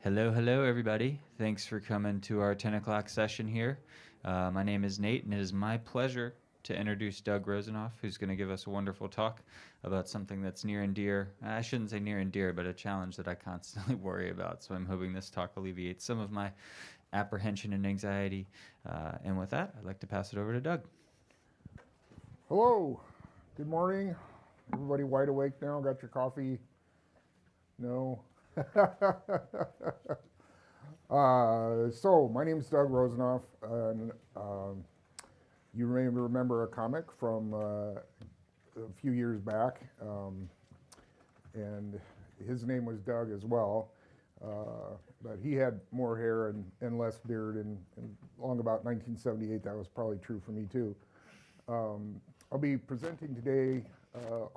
Hello, everybody. Thanks for coming to our 10 o'clock session here. My name is Nate, and it is my pleasure to introduce Doug Rosenoff, who's going to give us a wonderful talk about something that's near and dear. I shouldn't say near and dear, but a challenge that I constantly worry about. So I'm hoping this talk alleviates some of my apprehension and anxiety. And with that, I'd like to pass it over to Doug. Hello, good morning. Everybody wide awake now? Got your coffee? No? So, my name is Doug Rosenoff, and you may remember a comic from a few years back, and his name was Doug as well. But he had more hair and less beard, and long about 1978, that was probably true for me too. I'll be presenting today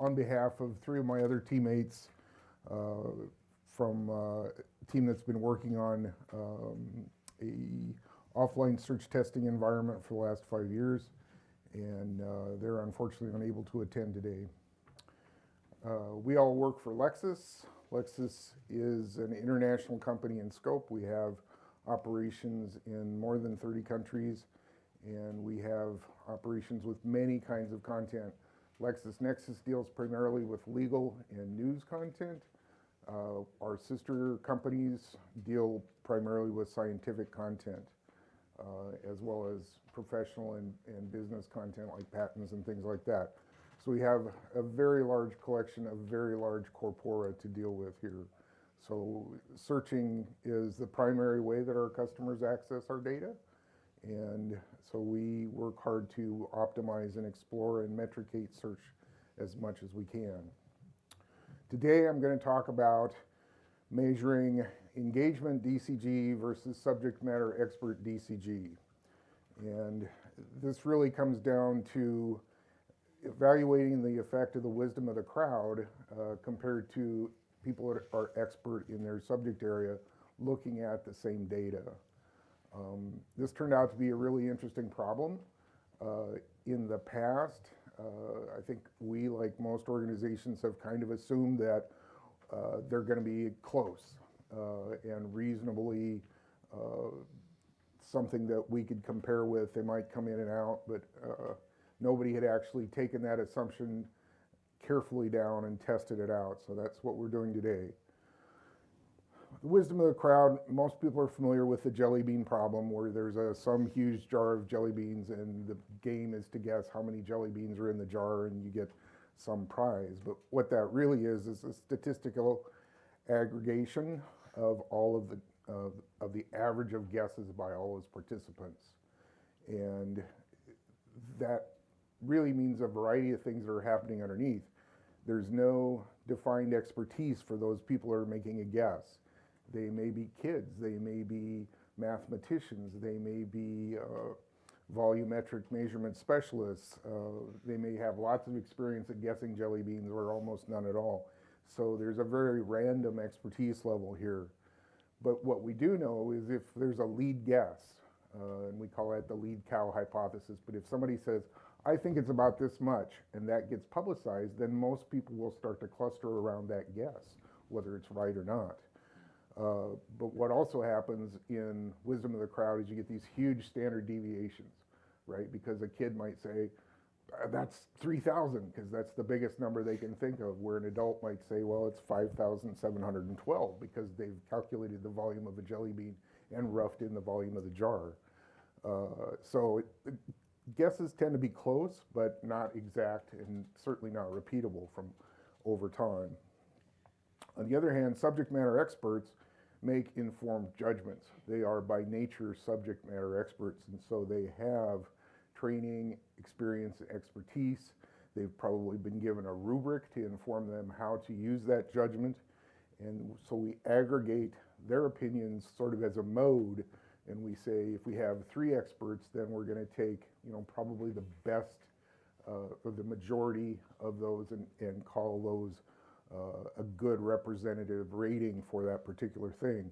on behalf of three of my other teammates from a team that's been working on a offline search testing environment for the last 5 years, and they're unfortunately unable to attend today. We all work for Lexis. Lexis is an international company in scope. We have operations in more than 30 countries, and we have operations with many kinds of content. LexisNexis deals primarily with legal and news content. Our sister companies deal primarily with scientific content, as well as professional and business content like patents and things like that. So we have a very large collection of very large corpora to deal with here. So searching is the primary way that our customers access our data. And so we work hard to optimize and explore and metricate search as much as we can. Today I'm going to talk about measuring engagement DCG versus subject matter expert DCG. And this really comes down to evaluating the effect of the wisdom of the crowd compared to people that are expert in their subject area looking at the same data. This turned out to be a really interesting problem. In the past, I think we, like most organizations, have kind of assumed that they're going to be close and reasonably something that we could compare with. They might come in and out, but nobody had actually taken that assumption carefully down and tested it out. So that's what we're doing today. The wisdom of the crowd, most people are familiar with the jelly bean problem, where there's some huge jar of jelly beans and the game is to guess how many jelly beans are in the jar and you get some prize. But what that really is a statistical aggregation of all of the average of guesses by all those participants. And that really means a variety of things that are happening underneath. There's no defined expertise for those people who are making a guess. They may be kids, they may be mathematicians, they may be volumetric measurement specialists, they may have lots of experience at guessing jelly beans or almost none at all. So there's a very random expertise level here. But what we do know is if there's a lead guess, and we call that the lead cow hypothesis, but if somebody says, I think it's about this much, and that gets publicized, then most people will start to cluster around that guess, whether it's right or not. But what also happens in wisdom of the crowd is you get these huge standard deviations, right? Because a kid might say, that's 3,000, because that's the biggest number they can think of, where an adult might say, well, it's 5,712, because they've calculated the volume of a jelly bean and roughed in the volume of the jar. So guesses tend to be close, but not exact, and certainly not repeatable from over time. On the other hand, subject matter experts make informed judgments. They are by nature subject matter experts, and so they have training, experience, and expertise. They've probably been given a rubric to inform them how to use that judgment, and so we aggregate their opinions sort of as a mode, and we say if we have three experts, then we're going to take probably the best or the majority of those and call those a good representative rating for that particular thing.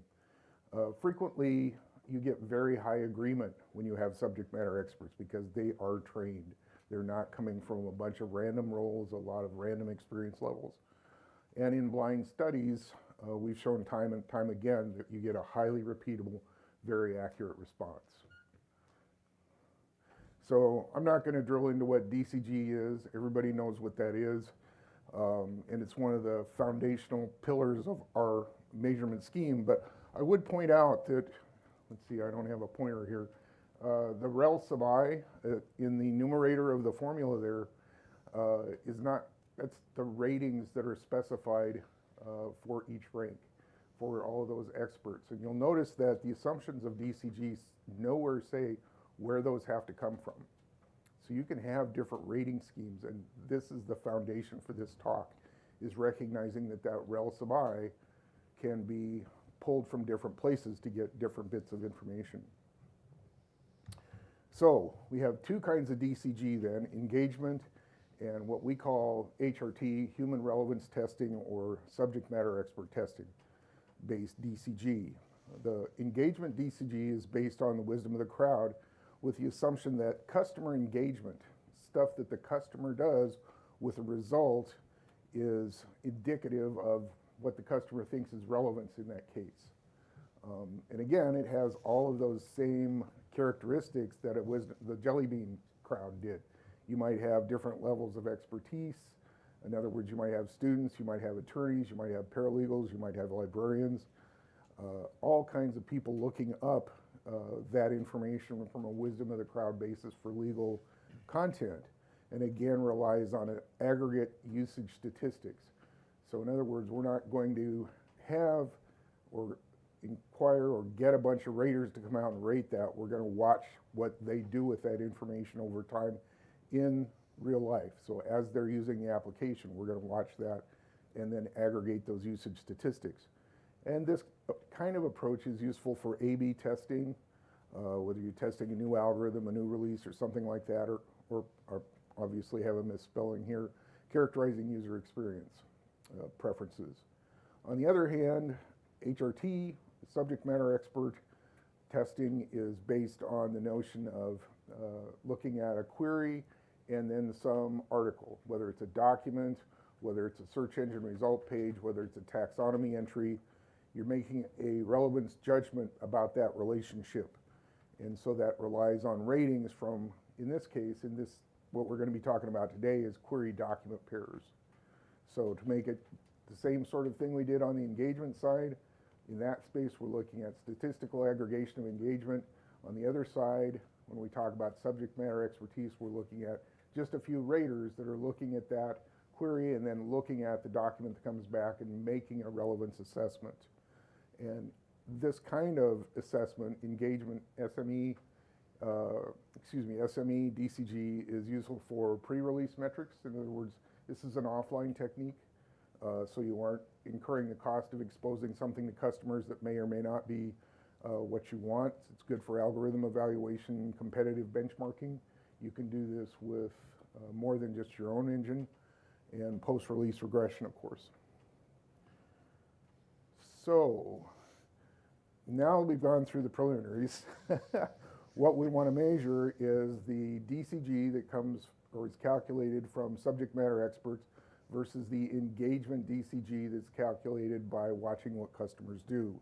Frequently, you get very high agreement when you have subject matter experts because they are trained. They're not coming from a bunch of random roles, a lot of random experience levels. And in blind studies, we've shown time and time again that you get a highly repeatable, very accurate response. So I'm not going to drill into what DCG is. Everybody knows what that is. And it's one of the foundational pillars of our measurement scheme. But I would point out that, let's see, I don't have a pointer here. The rel sub I in the numerator of the formula there is not, that's the ratings that are specified for each rank, for all of those experts. And you'll notice that the assumptions of DCG nowhere say where those have to come from. So you can have different rating schemes, and this is the foundation for this talk, is recognizing that that rel sub I can be pulled from different places to get different bits of information. So we have two kinds of DCG then, engagement and what we call HRT, human relevance testing, or subject matter expert testing based DCG. The engagement DCG is based on the wisdom of the crowd, with the assumption that customer engagement, stuff that the customer does with a result, is indicative of what the customer thinks is relevance in that case. And again, it has all of those same characteristics that it was the Jelly Bean crowd did. You might have different levels of expertise. In other words, you might have students, you might have attorneys, you might have paralegals, you might have librarians, all kinds of people looking up that information from a wisdom of the crowd basis for legal content, and again relies on an aggregate usage statistics. So in other words, we're not going to have or inquire or get a bunch of raters to come out and rate that. We're going to watch what they do with that information over time in real life. So as they're using the application, we're going to watch that and then aggregate those usage statistics. And this kind of approach is useful for A/B testing, whether you're testing a new algorithm, a new release, or something like that, or obviously have a misspelling here, characterizing user experience preferences. On the other hand, HRT, subject matter expert testing, is based on the notion of looking at a query and then some article, whether it's a document, whether it's a search engine result page, whether it's a taxonomy entry. You're making a relevance judgment about that relationship. And so that relies on ratings from, in this case, what we're going to be talking about today is query document pairs. So to make it the same sort of thing we did on the engagement side, in that space we're looking at statistical aggregation of engagement. On the other side, when we talk about subject matter expertise, we're looking at just a few raters that are looking at that query and then looking at the document that comes back and making a relevance assessment. And this kind of assessment, engagement, SME, DCG, is useful for pre-release metrics. In other words, this is an offline technique, so you aren't incurring the cost of exposing something to customers that may or may not be what you want. It's good for algorithm evaluation, competitive benchmarking. You can do this with more than just your own engine, and post-release regression, of course. So now we've gone through the preliminaries. What we want to measure is the DCG that comes or is calculated from subject matter experts versus the engagement DCG that's calculated by watching what customers do.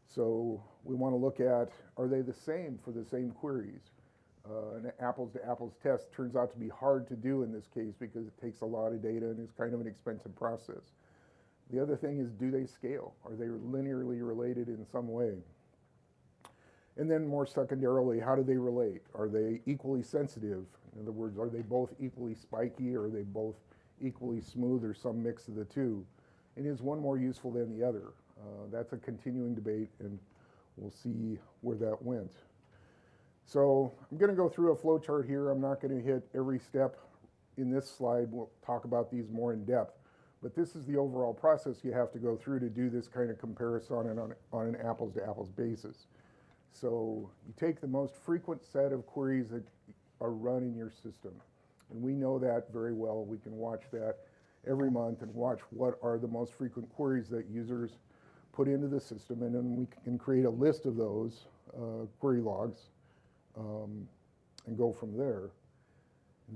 So we want to look at, are they the same for the same queries? An apples-to-apples test turns out to be hard to do in this case because it takes a lot of data and is kind of an expensive process. The other thing is, do they scale? Are they linearly related in some way? And then more secondarily, how do they relate? Are they equally sensitive? In other words, are they both equally spiky, or are they both equally smooth, or some mix of the two? And is one more useful than the other? That's a continuing debate, and we'll see where that went. So I'm going to go through a flow chart here. I'm not going to hit every step in this slide. We'll talk about these more in depth. But this is the overall process you have to go through to do this kind of comparison on an apples-to-apples basis. So you take the most frequent set of queries that are run in your system. And we know that very well. We can watch that every month and watch what are the most frequent queries that users put into the system. And then we can create a list of those query logs and go from there.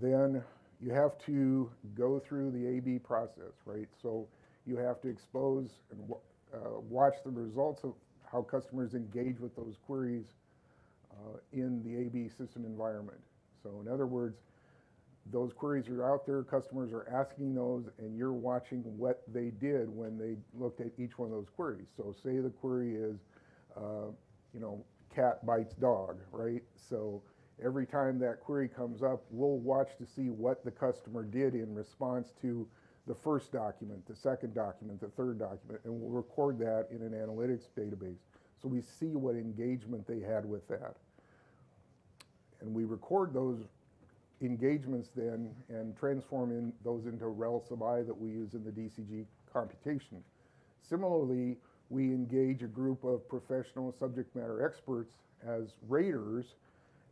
Then you have to go through the A/B process, right? So you have to expose watch the results of how customers engage with those queries in the AB system environment. So in other words, those queries are out there, customers are asking those, and you're watching what they did when they looked at each one of those queries. So say the query is, cat bites dog, right? So every time that query comes up, we'll watch to see what the customer did in response to the first document, the second document, the third document, and we'll record that in an analytics database. So we see what engagement they had with that. And we record those engagements then and transform those into rel sub I that we use in the DCG computation. Similarly, we engage a group of professional subject matter experts as raters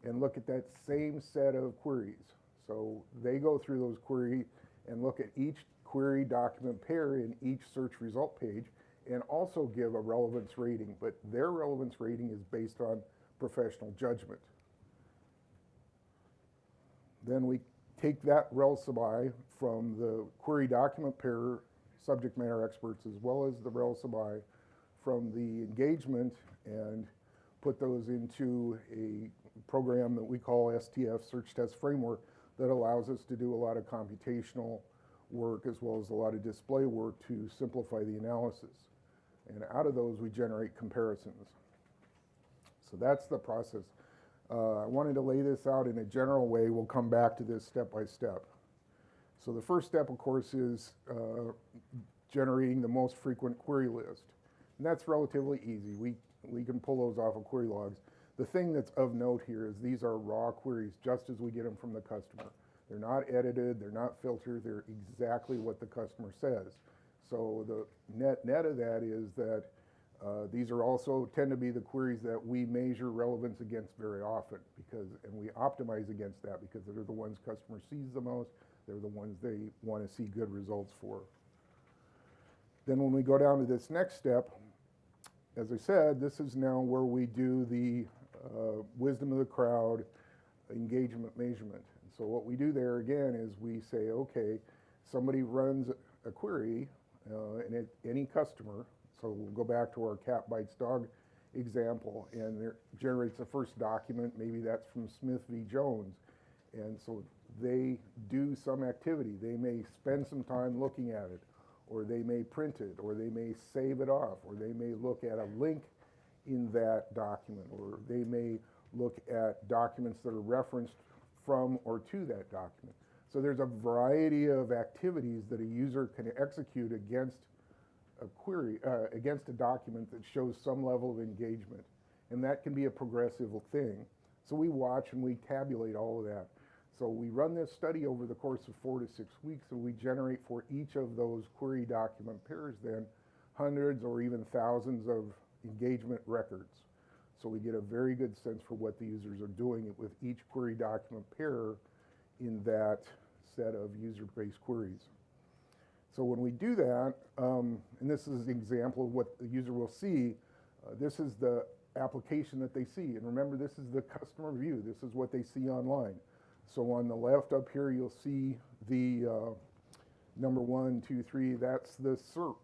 and look at that same set of queries. So they go through those queries and look at each query document pair in each search result page and also give a relevance rating, but their relevance rating is based on professional judgment. Then we take that rel sub I from the query document pair subject matter experts as well as the rel sub I from the engagement and put those into a program that we call STF, Search Test Framework, that allows us to do a lot of computational work as well as a lot of display work to simplify the analysis. And out of those, we generate comparisons. So that's the process. I wanted to lay this out in a general way. We'll come back to this step by step. So the first step, of course, is generating the most frequent query list. And that's relatively easy. We can pull those off of query logs. The thing that's of note here is these are raw queries, just as we get them from the customer. They're not edited, they're not filtered, they're exactly what the customer says. So the net of that is that these are also tend to be the queries that we measure relevance against very often, and we optimize against that because they're the ones customer sees the most, they're the ones they want to see good results for. Then when we go down to this next step, as I said, this is now where we do the wisdom of the crowd engagement measurement. And so what we do there again is we say, okay, somebody runs a query, and any customer, so we'll go back to our cat bites dog example, and it generates the first document, maybe that's from Smith v. Jones, and so they do some activity. They may spend some time looking at it, or they may print it, or they may save it off, or they may look at a link in that document, or they may look at documents that are referenced from or to that document. So there's a variety of activities that a user can execute against a query, against a document that shows some level of engagement. And that can be a progressive thing. So we watch and we tabulate all of that. So we run this study over the course of 4 to 6 weeks, and we generate for each of those query document pairs then hundreds or even thousands of engagement records. So we get a very good sense for what the users are doing with each query document pair in that set of user-based queries. So when we do that, and this is an example of what the user will see, this is the application that they see. And remember, this is the customer view. This is what they see online. So on the left up here, you'll see the number 1, 2, 3, that's the SERP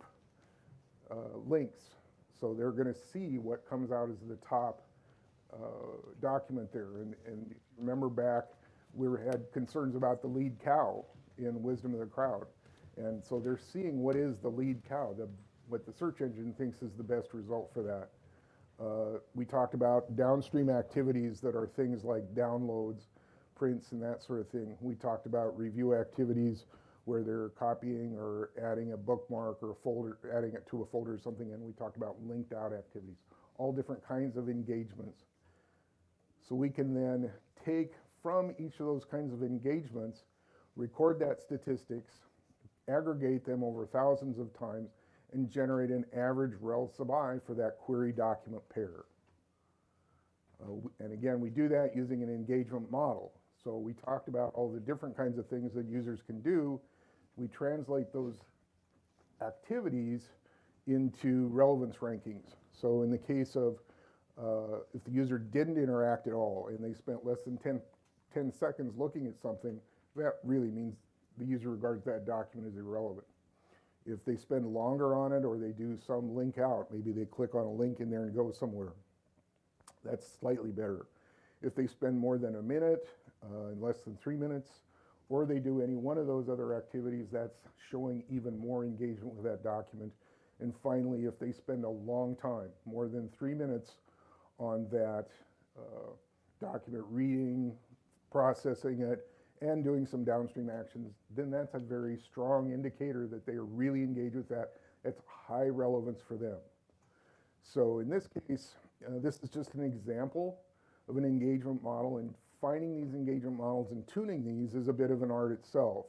links. So they're going to see what comes out as the top document there. And remember back, we had concerns about the lead cow in Wisdom of the Crowd. And so they're seeing what is the lead cow, what the search engine thinks is the best result for that. We talked about downstream activities that are things like downloads, prints, and that sort of thing. We talked about review activities where they're copying or adding a bookmark or a folder, adding it to a folder or something, and we talked about linked out activities, all different kinds of engagements. So we can then take from each of those kinds of engagements, record that statistics, aggregate them over thousands of times, and generate an average rel sub I for that query document pair. And again, we do that using an engagement model. So we talked about all the different kinds of things that users can do. We translate those activities into relevance rankings. So in the case of if the user didn't interact at all and they spent less than 10 seconds looking at something, that really means the user regards that document as irrelevant. If they spend longer on it or they do some link out, maybe they click on a link in there and go somewhere, that's slightly better. If they spend more than a minute, less than 3 minutes, or they do any one of those other activities, that's showing even more engagement with that document. And finally, if they spend a long time, more than 3 minutes on that document, reading, processing it, and doing some downstream actions, then that's a very strong indicator that they are really engaged with that. It's high relevance for them. So in this case, this is just an example of an engagement model, and finding these engagement models and tuning these is a bit of an art itself.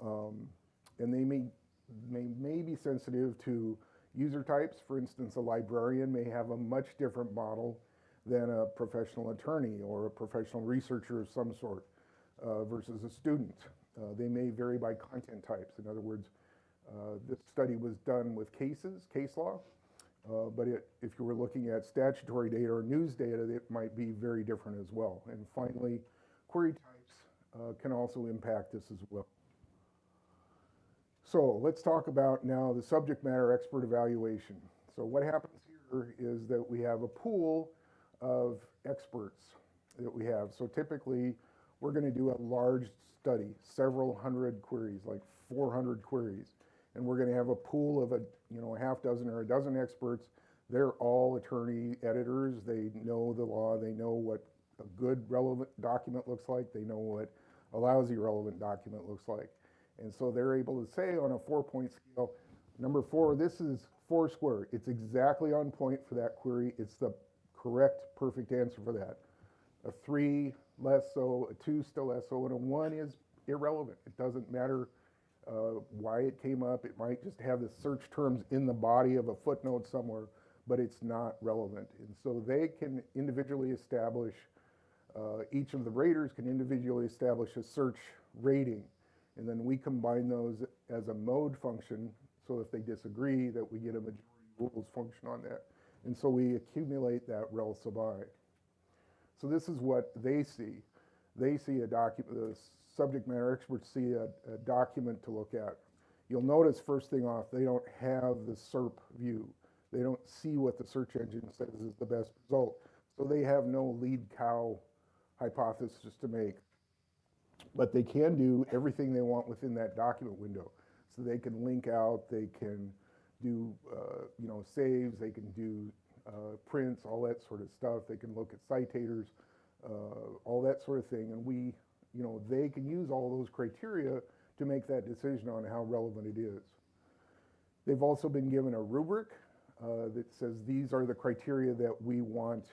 And they may be sensitive to user types. For instance, a librarian may have a much different model than a professional attorney or a professional researcher of some sort versus a student. They may vary by content types. In other words, this study was done with case law, but if you were looking at statutory data or news data, it might be very different as well. And finally, query types can also impact this as well. So let's talk about now the subject matter expert evaluation. So what happens here is that we have a pool of experts that we have. So typically, we're going to do a large study, several hundred queries, like 400 queries. And we're going to have a pool of a half dozen or a dozen experts. They're all attorney editors. They know the law. They know what a good relevant document looks like. They know what a lousy relevant document looks like. And so they're able to say on a 4-point scale, number 4, this is 4 square. It's exactly on point for that query. It's the correct, perfect answer for that. A 3, less so, a 2, still less so, and a 1 is irrelevant. It doesn't matter why it came up. It might just have the search terms in the body of a footnote somewhere, but it's not relevant. And so they can individually establish, each of the raters can individually establish a search rating. And then we combine those as a mode function, so if they disagree, that we get a majority rules function on that. And so we accumulate that rel sub I. So this is what they see. They see a document, the subject matter experts see a document to look at. You'll notice first thing off, they don't have the SERP view. They don't see what the search engine says is the best result. So they have no lead cow hypothesis to make. But they can do everything they want within that document window. So they can link out, they can do saves, they can do prints, all that sort of stuff. They can look at citators, all that sort of thing. And they can use all those criteria to make that decision on how relevant it is. They've also been given a rubric that says these are the criteria that we want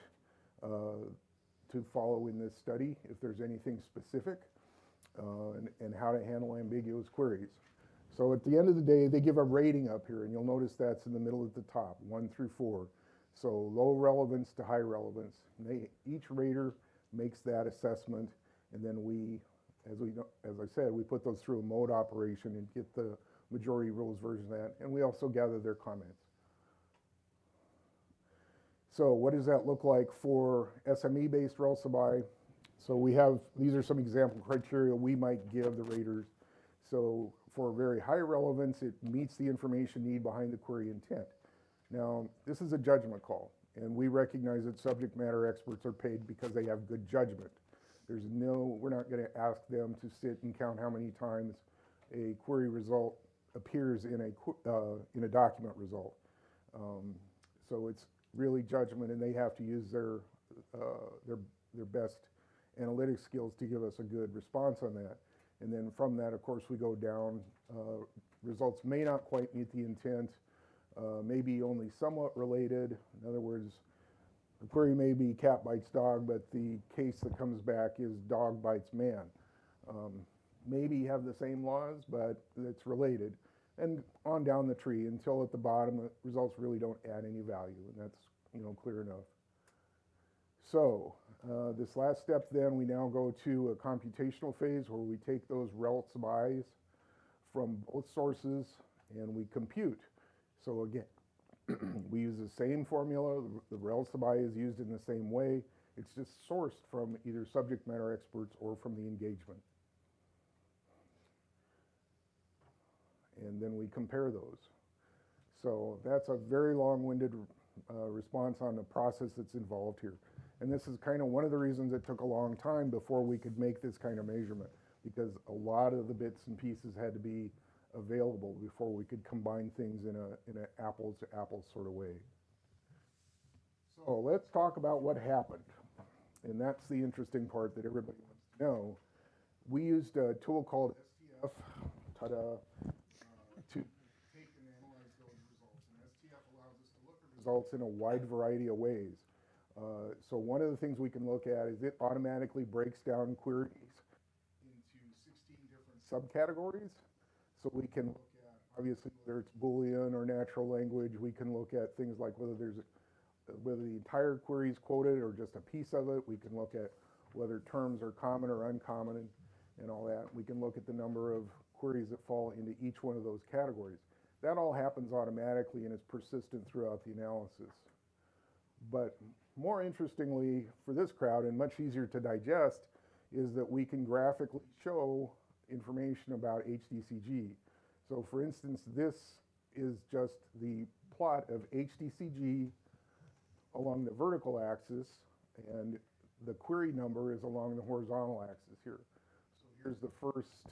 to follow in this study, if there's anything specific. And how to handle ambiguous queries. So at the end of the day, they give a rating up here, and you'll notice that's in the middle at the top, 1 through 4. So low relevance to high relevance. Each rater makes that assessment, and then as I said, we put those through a mode operation and get the majority rules version of that, and we also gather their comments. So what does that look like for SME-based rel sub I? So these are some example criteria we might give the raters. So for very high relevance, it meets the information need behind the query intent. Now, this is a judgment call, and we recognize that subject matter experts are paid because they have good judgment. We're not going to ask them to sit and count how many times a query result appears in a document result. So it's really judgment, and they have to use their best analytic skills to give us a good response on that. And then from that, of course, we go down. Results may not quite meet the intent, may be only somewhat related. In other words, the query may be cat bites dog, but the case that comes back is dog bites man. Maybe have the same laws, but it's related. And on down the tree until at the bottom, the results really don't add any value, and that's clear enough. So this last step, then, we now go to a computational phase where we take those rel sub I's from both sources and we compute. So again, we use the same formula. The rel sub I is used in the same way. It's just sourced from either subject matter experts or from the engagement. and then we compare those. So that's a very long-winded response on the process that's involved here. And this is kind of one of the reasons it took a long time before we could make this kind of measurement, because a lot of the bits and pieces had to be available before we could combine things in an apples to apples sort of way. So let's talk about what happened. And that's the interesting part that everybody wants to know. We used a tool called STF, to take and analyze those results. And STF allows us to look at results in a wide variety of ways. So one of the things we can look at is it automatically breaks down queries into 16 different subcategories. So we can look at, obviously, whether it's Boolean or natural language. We can look at things like whether the entire query is quoted or just a piece of it. We can look at whether terms are common or uncommon and all that. We can look at the number of queries that fall into each one of those categories. That all happens automatically and is persistent throughout the analysis. But more interestingly for this crowd, and much easier to digest, is that we can graphically show information about HDCG. So for instance, this is just the plot of HDCG along the vertical axis, and the query number is along the horizontal axis here. So here's the first,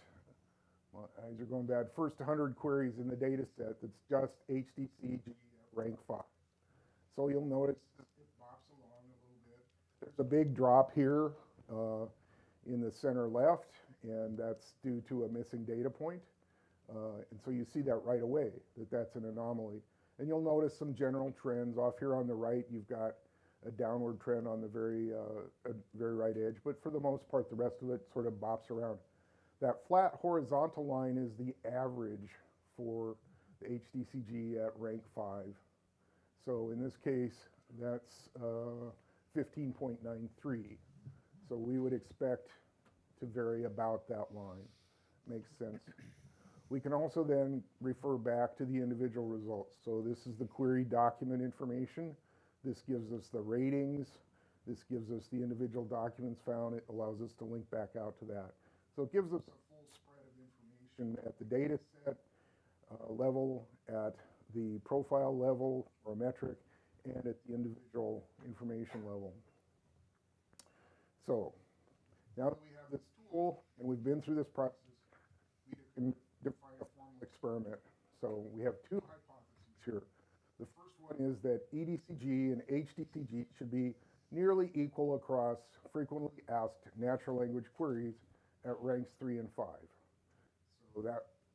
well, as you're going bad, first 100 queries in the data set that's just HDCG at rank 5. So you'll notice it bops along a little bit. There's a big drop here in the center left, and that's due to a missing data point. And so you see that right away, that that's an anomaly. And you'll notice some general trends. Off here on the right, you've got a downward trend on the very right edge. But for the most part, the rest of it sort of bops around. That flat horizontal line is the average for the HDCG at rank 5. So in this case, that's 15.93. So we would expect to vary about that line. Makes sense. We can also then refer back to the individual results. So this is the query document information. This gives us the ratings. This gives us the individual documents found. It allows us to link back out to that. So it gives us a full spread of information at the data set level, at the profile level or metric, and at the individual information level. So now that we have this tool and we've been through this process, we can define a formal experiment. So we have two hypotheses here. The first one is that EDCG and HDCG should be nearly equal across frequently asked natural language queries at ranks 3 and 5. So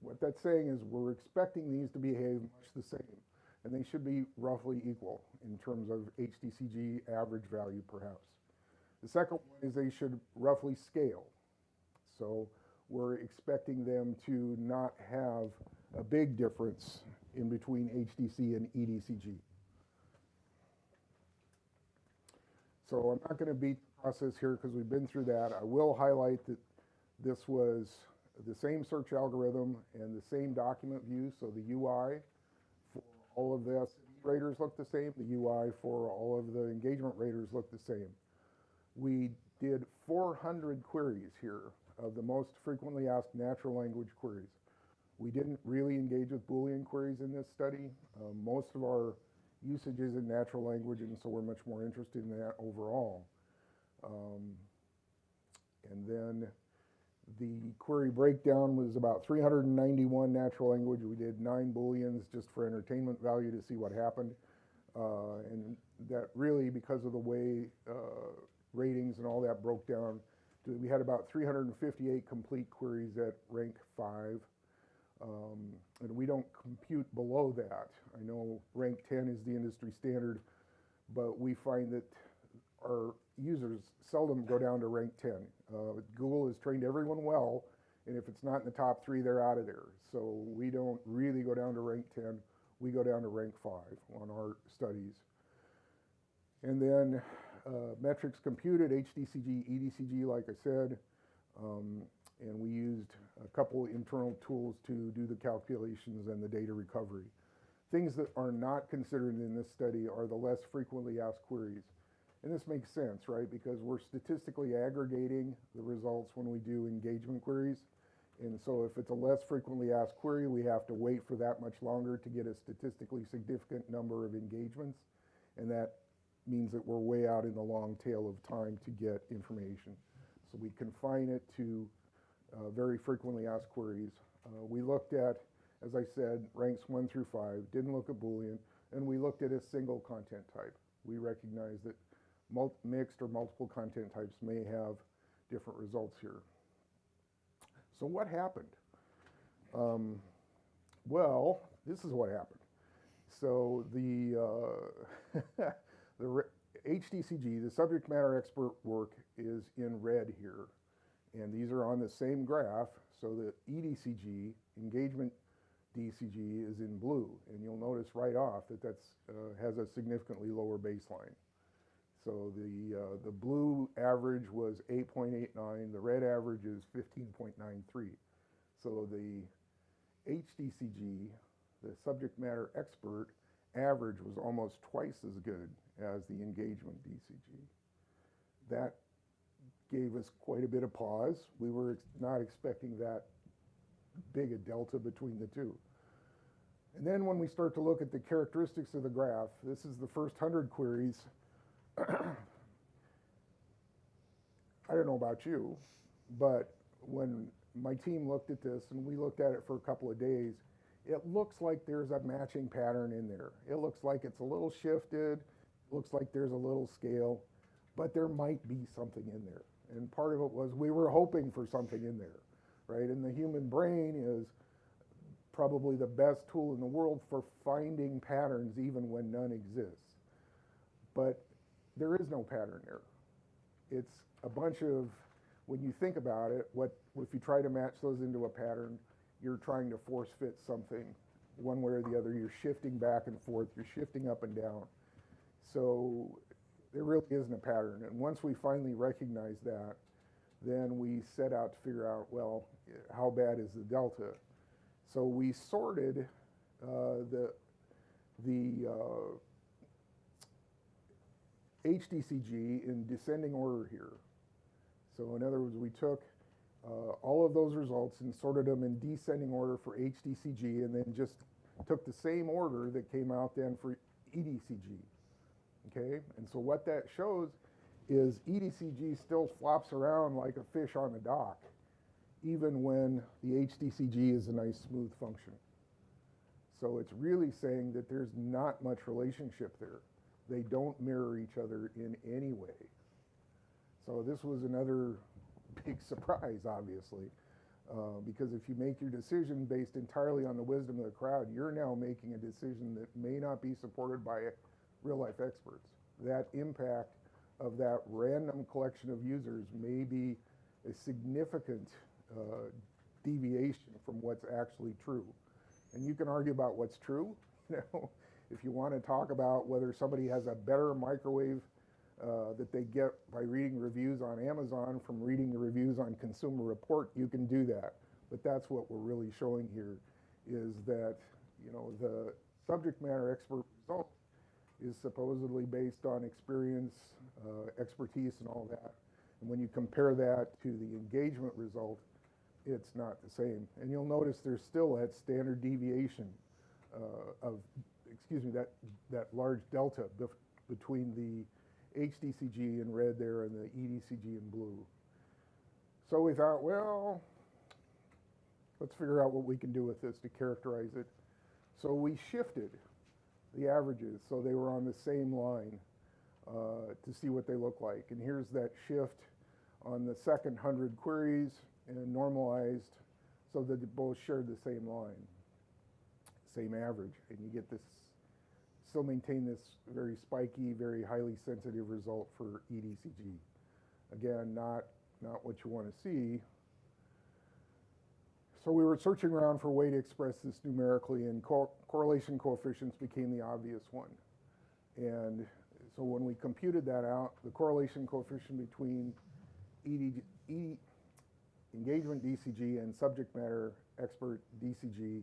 what that's saying is we're expecting these to behave much the same, and they should be roughly equal in terms of HDCG average value, perhaps. The second one is they should roughly scale. So we're expecting them to not have a big difference in between HDC and EDCG. So I'm not going to beat the process here because we've been through that. I will highlight that this was the same search algorithm and the same document view. So the UI for all of the SME raters look the same. The UI for all of the engagement raters look the same. We did 400 queries here of the most frequently asked natural language queries. We didn't really engage with Boolean queries in this study. Most of our usage is in natural language, and so we're much more interested in that overall. And then the query breakdown was about 391 natural language. We did 9 Booleans just for entertainment value to see what happened. And that really, because of the way ratings and all that broke down, we had about 358 complete queries at rank 5. And we don't compute below that. I know rank 10 is the industry standard, but we find that our users seldom go down to rank 10. Google has trained everyone well, and if it's not in the top 3, they're out of there. So we don't really go down to rank 10. We go down to rank 5 on our studies. And then metrics computed, HDCG, EDCG, like I said, and we used a couple internal tools to do the calculations and the data recovery. Things that are not considered in this study are the less frequently asked queries. And this makes sense, right? Because we're statistically aggregating the results when we do engagement queries. And so if it's a less frequently asked query, we have to wait for that much longer to get a statistically significant number of engagements. And that means that we're way out in the long tail of time to get information. So we confine it to very frequently asked queries. We looked at, as I said, ranks 1 through 5, didn't look at Boolean, and we looked at a single content type. We recognize that mixed or multiple content types may have different results here. So what happened? Well, this is what happened. So the HDCG, the subject matter expert work, is in red here. And these are on the same graph, so the EDCG, engagement DCG, is in blue. And you'll notice right off that that has a significantly lower baseline. So the blue average was 8.89, the red average is 15.93. So the HDCG, the subject matter expert, average was almost twice as good as the engagement DCG. That gave us quite a bit of pause. We were not expecting that big a delta between the two. And then when we start to look at the characteristics of the graph, this is the first 100 queries. I don't know about you, but when my team looked at this and we looked at it for a couple of days, it looks like there's a matching pattern in there. It looks like it's a little shifted, looks like there's a little scale, but there might be something in there. And part of it was we were hoping for something in there, right? And the human brain is probably the best tool in the world for finding patterns even when none exists. But there is no pattern there. It's a bunch of, when you think about it, if you try to match those into a pattern, you're trying to force fit something one way or the other. You're shifting back and forth, you're shifting up and down. So there really isn't a pattern. And once we finally recognize that, then we set out to figure out, well, how bad is the delta? So we sorted the HDCG in descending order here. So in other words, we took all of those results and sorted them in descending order for HDCG, and then just took the same order that came out then for EDCG. Okay, and so what that shows is EDCG still flops around like a fish on the dock, even when the HDCG is a nice smooth function. So it's really saying that there's not much relationship there. They don't mirror each other in any way. So this was another big surprise, obviously, because if you make your decision based entirely on the wisdom of the crowd, you're now making a decision that may not be supported by real-life experts. That impact of that random collection of users may be a significant deviation from what's actually true. And you can argue about what's true. If you want to talk about whether somebody has a better microwave that they get by reading reviews on Amazon from reading the reviews on Consumer Report, you can do that. But that's what we're really showing here, is that the subject matter expert result is supposedly based on experience, expertise, and all that. And when you compare that to the engagement result, it's not the same. And you'll notice there's still that standard deviation that large delta between the HDCG in red there and the EDCG in blue. So we thought, well, let's figure out what we can do with this to characterize it. So we shifted the averages so they were on the same line to see what they look like. And here's that shift on the second 100 queries and normalized so that they both shared the same line, same average. And you get this, still maintain this very spiky, very highly sensitive result for EDCG. Again, not what you want to see. So we were searching around for a way to express this numerically, and correlation coefficients became the obvious one. And so when we computed that out, the correlation coefficient between engagement DCG and subject matter expert DCG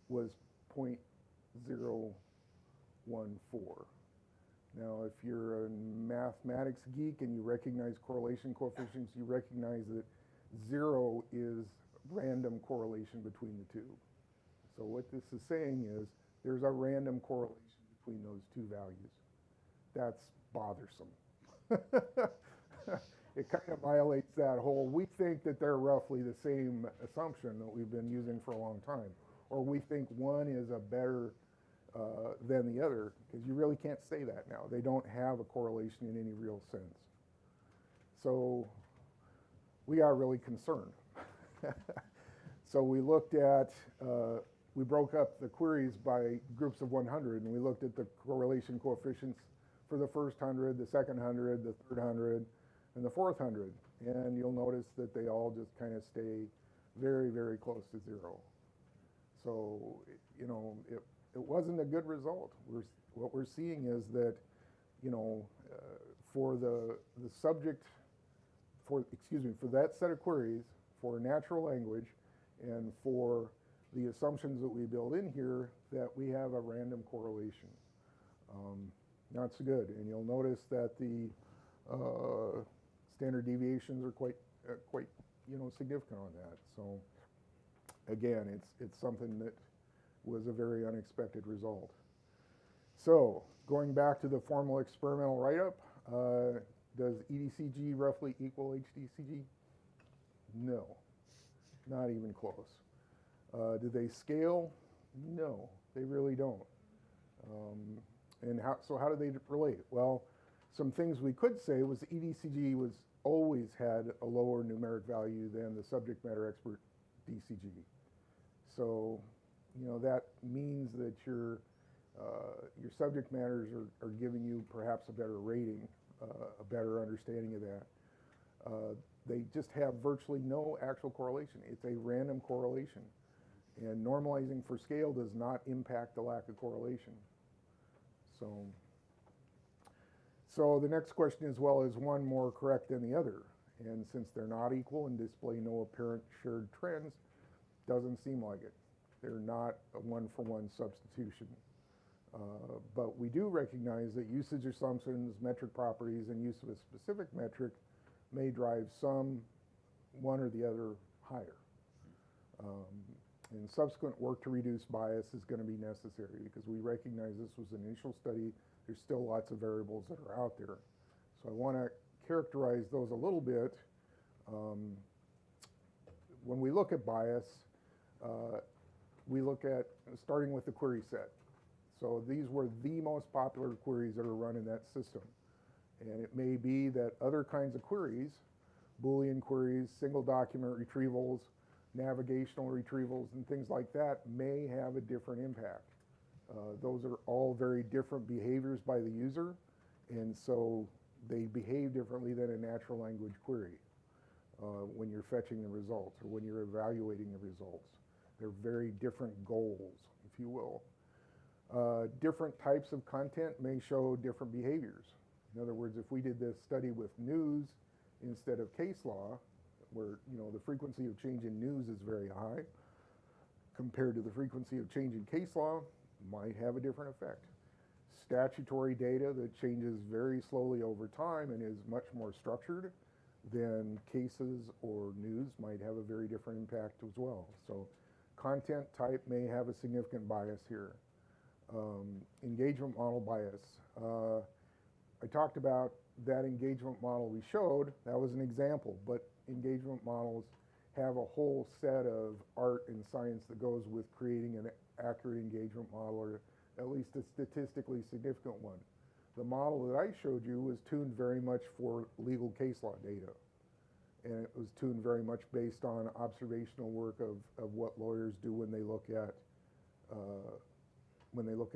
was 0.014. Now, if you're a mathematics geek and you recognize correlation coefficients, you recognize that 0 is random correlation between the two. So what this is saying is there's a random correlation between those two values. That's bothersome. It kind of violates that whole, we think that they're roughly the same assumption that we've been using for a long time. Or we think one is a better than the other, because you really can't say that now. They don't have a correlation in any real sense. So we are really concerned. So we looked at, we broke up the queries by groups of 100, and we looked at the correlation coefficients for the first 100, the second 100, the third 100, and the fourth 100. And you'll notice that they all just kind of stay very, very close to zero. So, you know, it wasn't a good result. What we're seeing is that, you know, for the subject, for that set of queries, for natural language, and for the assumptions that we build in here, that we have a random correlation. Not so good. And you'll notice that the standard deviations are quite, you know, significant on that. So again, it's something that was a very unexpected result. So going back to the formal experimental write-up, does EDCG roughly equal HDCG? No, not even close. Do they scale? No, they really don't. And so how do they relate? Well, some things we could say was EDCG was always had a lower numeric value than the subject matter expert DCG. So, you know, that means that your subject matters are giving you perhaps a better rating, a better understanding of that. They just have virtually no actual correlation. It's a random correlation. And normalizing for scale does not impact the lack of correlation. So the next question is, well, is one more correct than the other? And since they're not equal and display no apparent shared trends, doesn't seem like it. They're not a one-for-one substitution. But we do recognize that usage assumptions, metric properties, and use of a specific metric may drive some one or the other higher. And subsequent work to reduce bias is going to be necessary because we recognize this was an initial study. There's still lots of variables that are out there. So I want to characterize those a little bit. When we look at bias, we look at starting with the query set. So these were the most popular queries that are run in that system. And it may be that other kinds of queries, Boolean queries, single document retrievals, navigational retrievals, and things like that may have a different impact. Those are all very different behaviors by the user, and so they behave differently than a natural language query when you're fetching the results or when you're evaluating the results. They're very different goals, if you will. Different types of content may show different behaviors. In other words, if we did this study with news instead of case law, where, you know, the frequency of change in news is very high compared to the frequency of change in case law, might have a different effect. Statutory data that changes very slowly over time and is much more structured than cases or news might have a very different impact as well. So content type may have a significant bias here. Engagement model bias. I talked about that engagement model we showed. That was an example, but engagement models have a whole set of art and science that goes with creating an accurate engagement model, or at least a statistically significant one. The model that I showed you was tuned very much for legal case law data. And it was tuned very much based on observational work of what lawyers do when they look at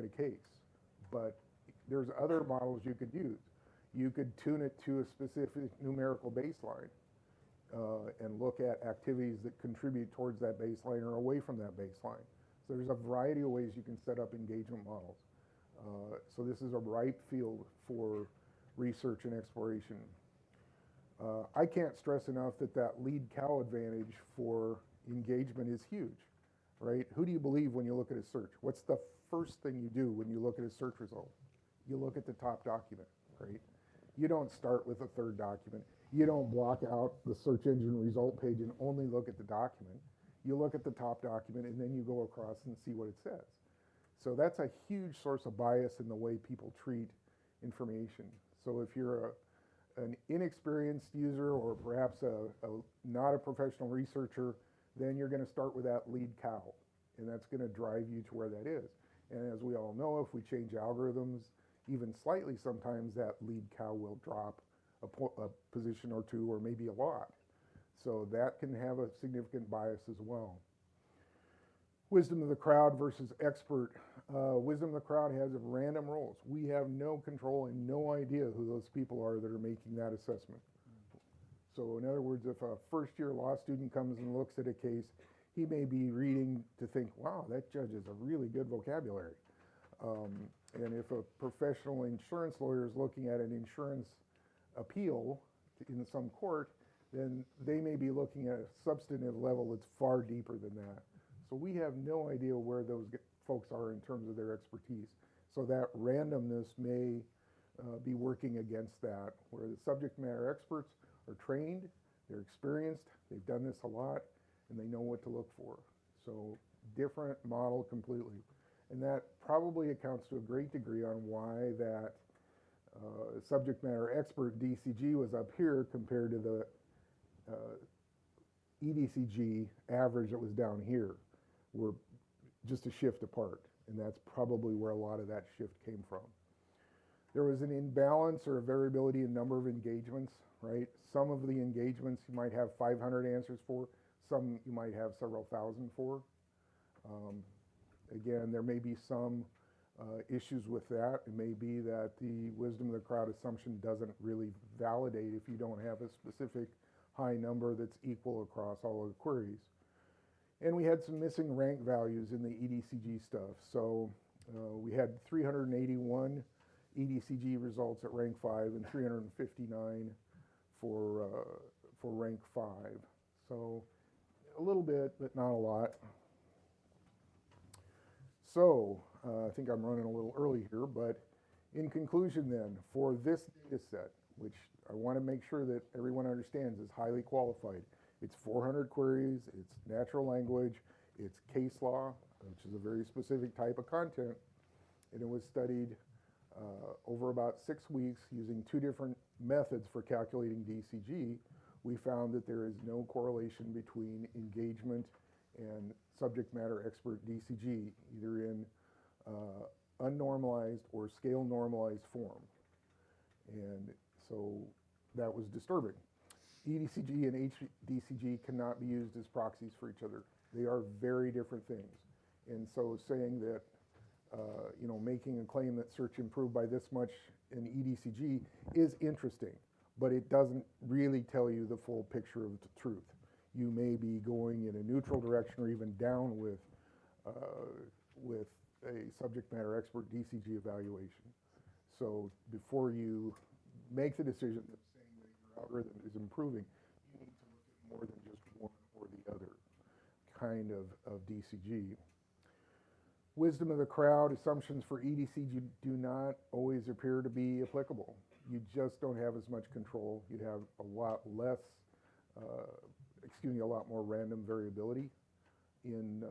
a case. But there's other models you could use. You could tune it to a specific numerical baseline and look at activities that contribute towards that baseline or away from that baseline. So there's a variety of ways you can set up engagement models. So this is a ripe field for research and exploration. I can't stress enough that lead cow advantage for engagement is huge, right? Who do you believe when you look at a search? What's the first thing you do when you look at a search result? You look at the top document, right? You don't start with a third document. You don't block out the search engine result page and only look at the document. you look at the top document and then you go across and see what it says. So that's a huge source of bias in the way people treat information. So if you're an inexperienced user or perhaps not a professional researcher, then you're going to start with that lead cow, and that's going to drive you to where that is. And as we all know, if we change algorithms even slightly, sometimes that lead cow will drop a position or two, or maybe a lot. So that can have a significant bias as well. Wisdom of the crowd versus expert. Wisdom of the crowd has random roles. We have no control and no idea who those people are that are making that assessment. So in other words, if a first-year law student comes and looks at a case, he may be reading to think, wow, that judge has a really good vocabulary. And if a professional insurance lawyer is looking at an insurance appeal in some court, then they may be looking at a substantive level that's far deeper than that. So we have no idea where those folks are in terms of their expertise. So that randomness may be working against that, where the subject matter experts are trained, they're experienced, they've done this a lot, and they know what to look for. So different model completely. And that probably accounts to a great degree on why that subject matter expert DCG was up here compared to the EDCG average that was down here. We're just a shift apart, and that's probably where a lot of that shift came from. There was an imbalance or a variability in number of engagements, right? Some of the engagements you might have 500 answers for, some you might have several thousand for. Again, there may be some issues with that. It may be that the wisdom of the crowd assumption doesn't really validate if you don't have a specific high number that's equal across all of the queries. And we had some missing rank values in the EDCG stuff. So we had 381 EDCG results at rank 5 and 359 for rank 5. So a little bit, but not a lot. So I think I'm running a little early here, but in conclusion then, for this data set, which I want to make sure that everyone understands is highly qualified, it's 400 queries, it's natural language, it's case law, which is a very specific type of content, and it was studied over about 6 weeks using 2 different methods for calculating DCG. We found that there is no correlation between engagement and subject matter expert DCG, either in unnormalized or scale normalized form. And so that was disturbing. EDCG and HDCG cannot be used as proxies for each other. They are very different things. And so saying that, making a claim that search improved by this much in EDCG is interesting, but it doesn't really tell you the full picture of the truth. You may be going in a neutral direction or even down with a subject matter expert DCG evaluation. So before you make the decision that saying that your algorithm is improving, you need to look at more than just one or the other kind of DCG. Wisdom of the crowd assumptions for EDCG do not always appear to be applicable. You just don't have as much control. You'd have a lot less, a lot more random variability in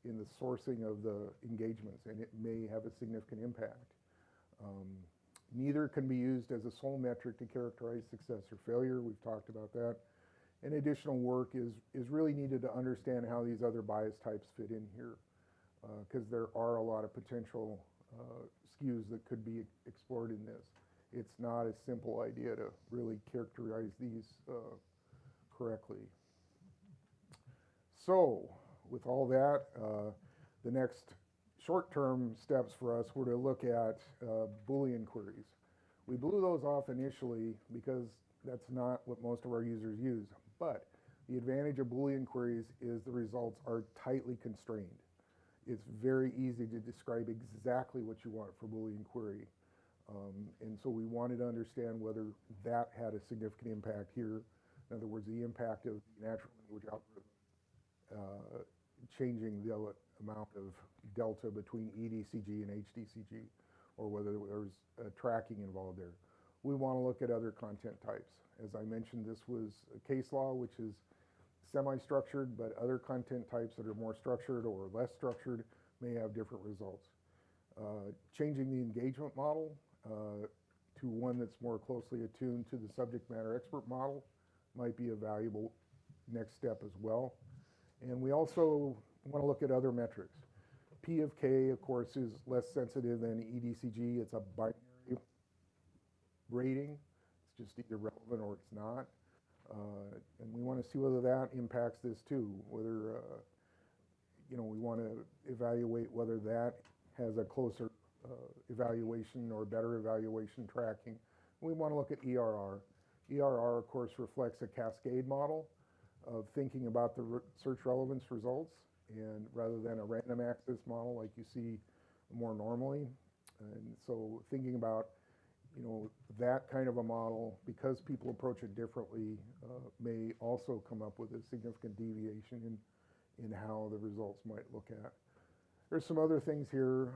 the sourcing of the engagements, and it may have a significant impact. Neither can be used as a sole metric to characterize success or failure. We've talked about that. And additional work is really needed to understand how these other bias types fit in here, because there are a lot of potential skews that could be explored in this. It's not a simple idea to really characterize these correctly. So, with all that, the next short-term steps for us were to look at Boolean queries. We blew those off initially because that's not what most of our users use. But the advantage of Boolean queries is the results are tightly constrained. It's very easy to describe exactly what you want for Boolean query. And so we wanted to understand whether that had a significant impact here. In other words, the impact of natural language algorithm changing the amount of delta between EDCG and HDCG, or whether there was tracking involved there. We want to look at other content types. As I mentioned, this was a case law, which is semi-structured, but other content types that are more structured or less structured may have different results. Changing the engagement model to one that's more closely attuned to the subject matter expert model might be a valuable next step as well. And we also want to look at other metrics. P of K, of course, is less sensitive than EDCG. It's a binary rating. It's just either relevant or it's not. And we want to see whether that impacts this too, whether, we want to evaluate whether that has a closer evaluation or better evaluation tracking. We want to look at ERR. ERR, of course, reflects a cascade model of thinking about the search relevance results, and rather than a random access model like you see more normally. And so thinking about that kind of a model, because people approach it differently, may also come up with a significant deviation in how the results might look at. There's some other things here,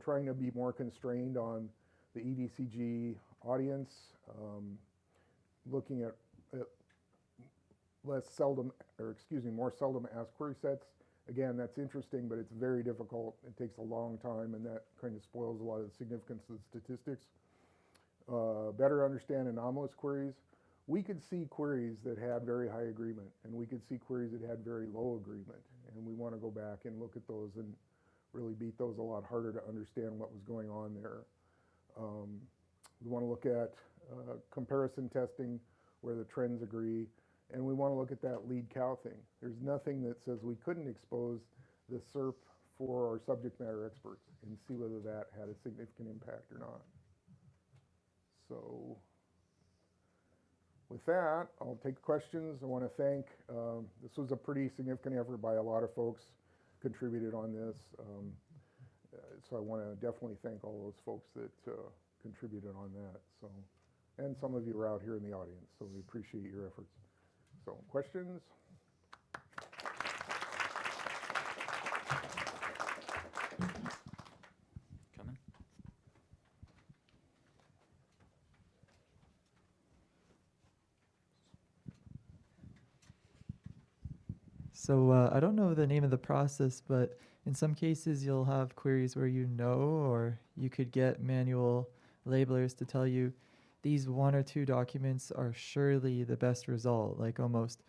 trying to be more constrained on the EDCG audience, looking at more seldom asked query sets. Again, that's interesting, but it's very difficult. It takes a long time, and that kind of spoils a lot of the significance of the statistics. Better understand anomalous queries. We could see queries that had very high agreement, and we could see queries that had very low agreement, and we want to go back and look at those and really beat those a lot harder to understand what was going on there. We want to look at comparison testing where the trends agree. And we want to look at that lead cow thing. There's nothing that says we couldn't expose the SERP for our subject matter experts and see whether that had a significant impact or not. So with that, I'll take questions. I want to thank, this was a pretty significant effort by a lot of folks contributed on this. So I want to definitely thank all those folks that contributed on that. So, and some of you are out here in the audience, so we appreciate your efforts. So, questions? Coming. So I don't know the name of the process, but in some cases you'll have queries where or you could get manual labelers to tell you these 1 or 2 documents are surely the best result, like almost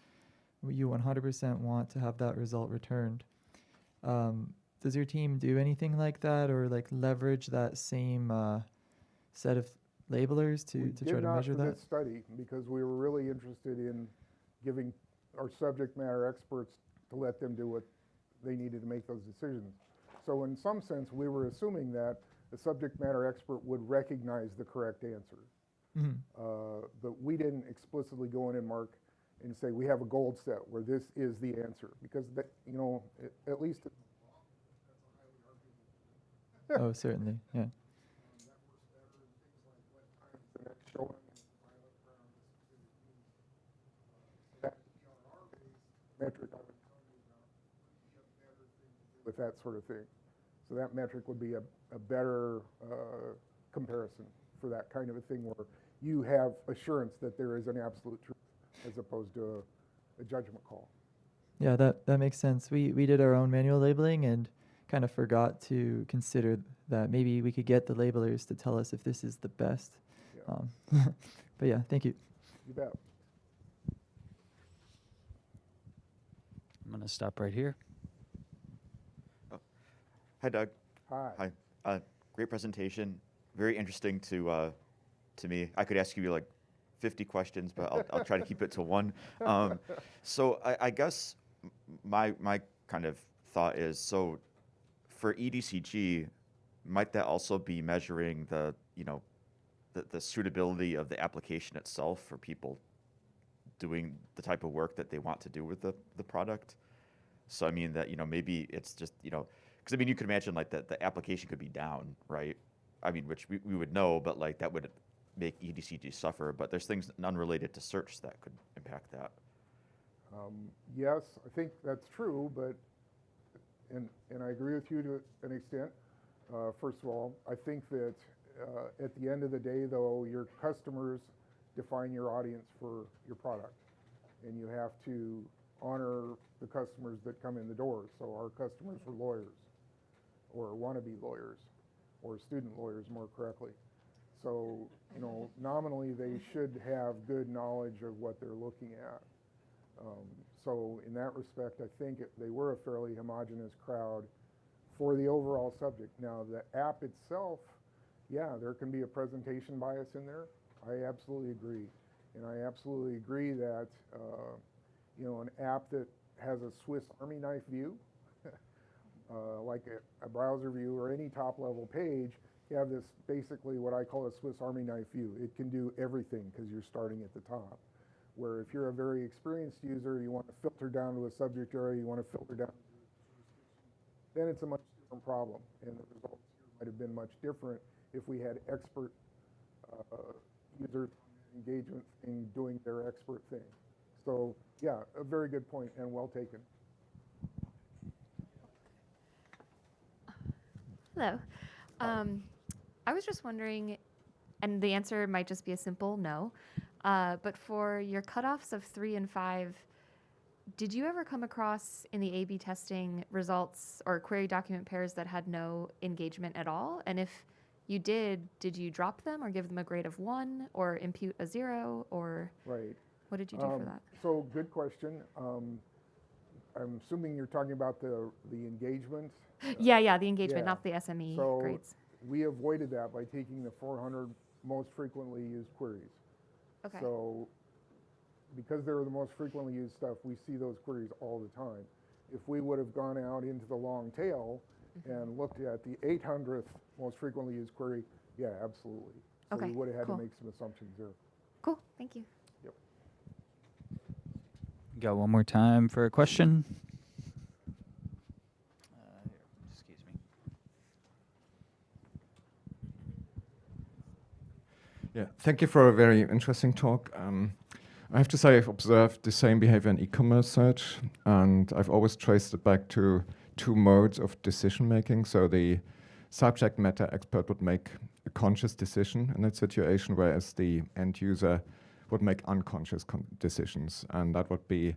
you 100% want to have that result returned. Does your team do anything like that, or like leverage that same set of labelers to try to measure that? We did not for this study, because we were really interested in giving our subject matter experts to let them do what they needed to make those decisions. So in some sense, we were assuming that the subject matter expert would recognize the correct answer. Mm-hmm. But we didn't explicitly go in and mark and say we have a gold set where this is the answer, because that, at least Oh, certainly, yeah. that works better in things like what time's the next showing and the pilot round is specific needs. That ERR-based metric I was telling you about would be a better thing to do with that sort of thing. So that metric would be a better comparison for that kind of a thing, where you have assurance that there is an absolute truth as opposed to a judgment call. Yeah, that makes sense. We did our own manual labeling and kind of forgot to consider that maybe we could get the labelers to tell us if this is the best. Yeah. But yeah, thank you. You bet. I'm going to stop right here. Hi, Doug. Hi. Hi. Great presentation. Very interesting to me. I could ask you like 50 questions, but I'll try to keep it to one. So I guess my kind of thought is, so for EDCG, might that also be measuring the suitability of the application itself for people doing the type of work that they want to do with the product? So I mean that, maybe it's just, because I mean, you could imagine like that the application could be down, right? I mean, which we would know, but like that would make EDCG suffer, but there's things unrelated to search that could impact that. Yes, I think that's true, but, and I agree with you to an extent. First of all, I think that at the end of the day, though, your customers define your audience for your product. and you have to honor the customers that come in the door. So our customers are lawyers, or wannabe lawyers, or student lawyers more correctly. So, you know, nominally they should have good knowledge of what they're looking at. So in that respect, I think they were a fairly homogeneous crowd for the overall subject. Now, the app itself, yeah, there can be a presentation bias in there. I absolutely agree. And I absolutely agree that, you know, an app that has a Swiss Army knife view, like a browser view or any top-level page, you have this basically what I call a Swiss Army knife view. It can do everything because you're starting at the top. Where if you're a very experienced user, you want to filter down to a subject area, you want to filter down, then it's a much different problem. And the results here might have been much different if we had expert users engagement in doing their expert thing. So yeah, a very good point and well taken. Hello. I was just wondering, and the answer might just be a simple no, but for your cutoffs of 3 and 5, did you ever come across in the A/B testing results or query document pairs that had no engagement at all? And if you did you drop them or give them a grade of 1 or impute a 0, or Right. what did you do for that? So good question. I'm assuming you're talking about the engagement. Yeah, the engagement, yeah. not the SME So grades. we avoided that by taking the 400 most frequently used queries. Okay. So because they're the most frequently used stuff, we see those queries all the time. If we would have gone out into the long tail and looked at the 800th most frequently used query, yeah, absolutely. So Okay, we would have had cool. to make some assumptions there. Cool, thank you. Got one more time for a question. Here, excuse me. Yeah, thank you for a very interesting talk. I have to say I've observed the same behavior in e-commerce search, and I've always traced it back to two modes of decision making. So the subject matter expert would make a conscious decision in that situation, whereas the end user would make unconscious decisions, and that would be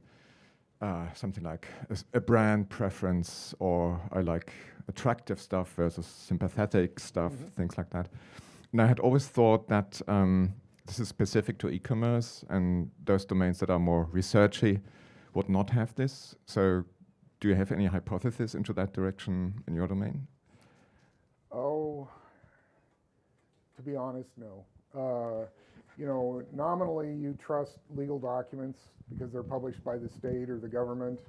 something like a brand preference, or I like attractive stuff versus sympathetic stuff, things like that. And I had always thought that this is specific to e-commerce, and those domains that are more researchy would not have this. So do you have any hypothesis into that direction in your domain? Oh, to be honest, no. You know, nominally you trust legal documents because they're published by the state or the government.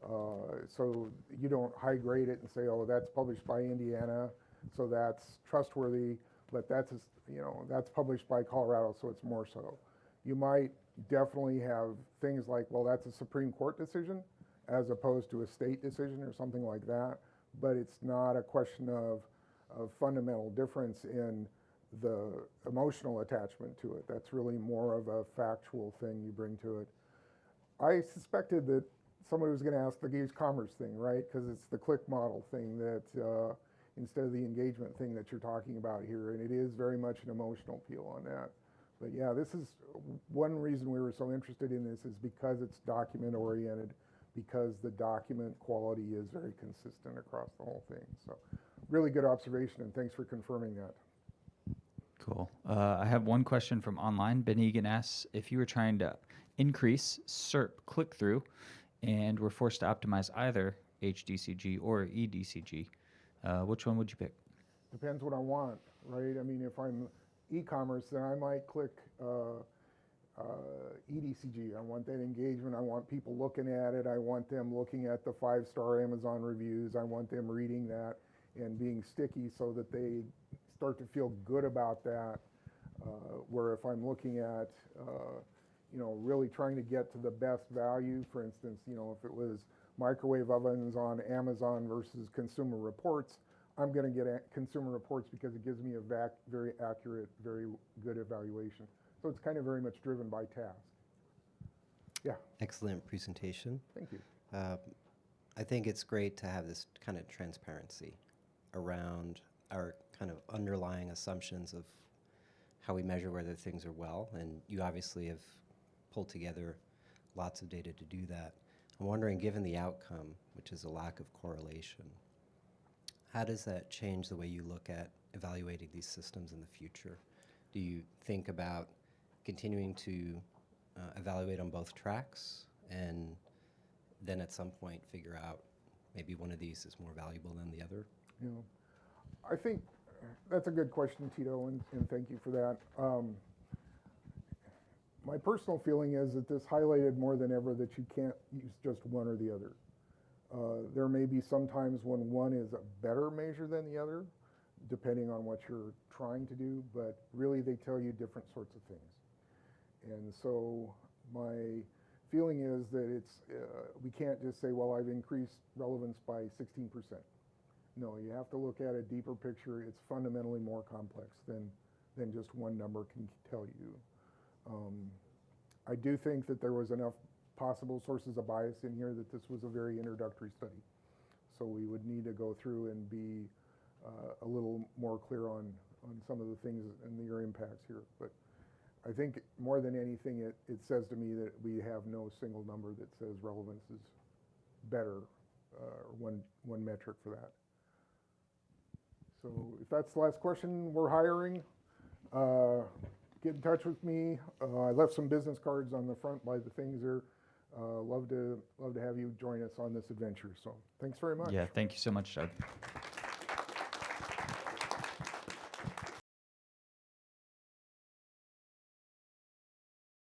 So you don't high grade it and say, oh, that's published by Indiana, so that's trustworthy, but that's, you know, that's published by Colorado, so it's more so. You might definitely have things like, well, that's a Supreme Court decision as opposed to a state decision or something like that, but it's not a question of fundamental difference in the emotional attachment to it. That's really more of a factual thing you bring to it. I suspected that somebody was going to ask the e-commerce thing, right? Because it's the click model thing that instead of the engagement thing that you're talking about here, and it is very much an emotional appeal on that. But yeah, this is one reason we were so interested in this is because it's document oriented, because the document quality is very consistent across the whole thing. So really good observation, and thanks for confirming that. Cool. I have one question from online. Ben Egan asks, if you were trying to increase SERP click-through and were forced to optimize either HDCG or EDCG, which one would you pick? Depends what I want, right? I mean, if I'm e-commerce, then I might click EDCG. I want that engagement. I want people looking at it. I want them looking at the 5-star Amazon reviews. I want them reading that and being sticky so that they start to feel good about that. Where if I'm looking at, you know, really trying to get to the best value, for instance, you know, if it was microwave ovens on Amazon versus Consumer Reports, I'm going to get Consumer Reports because it gives me a very accurate, very good evaluation. So it's kind of very much driven by task. Yeah. Excellent presentation. Thank you. I think it's great to have this kind of transparency around our kind of underlying assumptions of how we measure whether things are well. And you obviously have pulled together lots of data to do that. I'm wondering, given the outcome, which is a lack of correlation, how does that change the way you look at evaluating these systems in the future? Do you think about continuing to evaluate on both tracks and then at some point figure out maybe one of these is more valuable than the other? You know, I think that's a good question, Tito, and thank you for that. My personal feeling is that this highlighted more than ever that you can't use just one or the other. There may be some times when one is a better measure than the other, depending on what you're trying to do, but really they tell you different sorts of things. And so my feeling is that it's, we can't just say, well, I've increased relevance by 16%. No, you have to look at a deeper picture. It's fundamentally more complex than just one number can tell you. I do think that there was enough possible sources of bias in here that this was a very introductory study. So we would need to go through and be a little more clear on some of the things and their impacts here. But I think more than anything, it says to me that we have no single number that says relevance is better, or one metric for that. So if that's the last question, we're hiring. Get in touch with me. I left some business cards on the front by the things there. Love to have you join us on this adventure. So thanks very much. Yeah, thank you so much, Doug.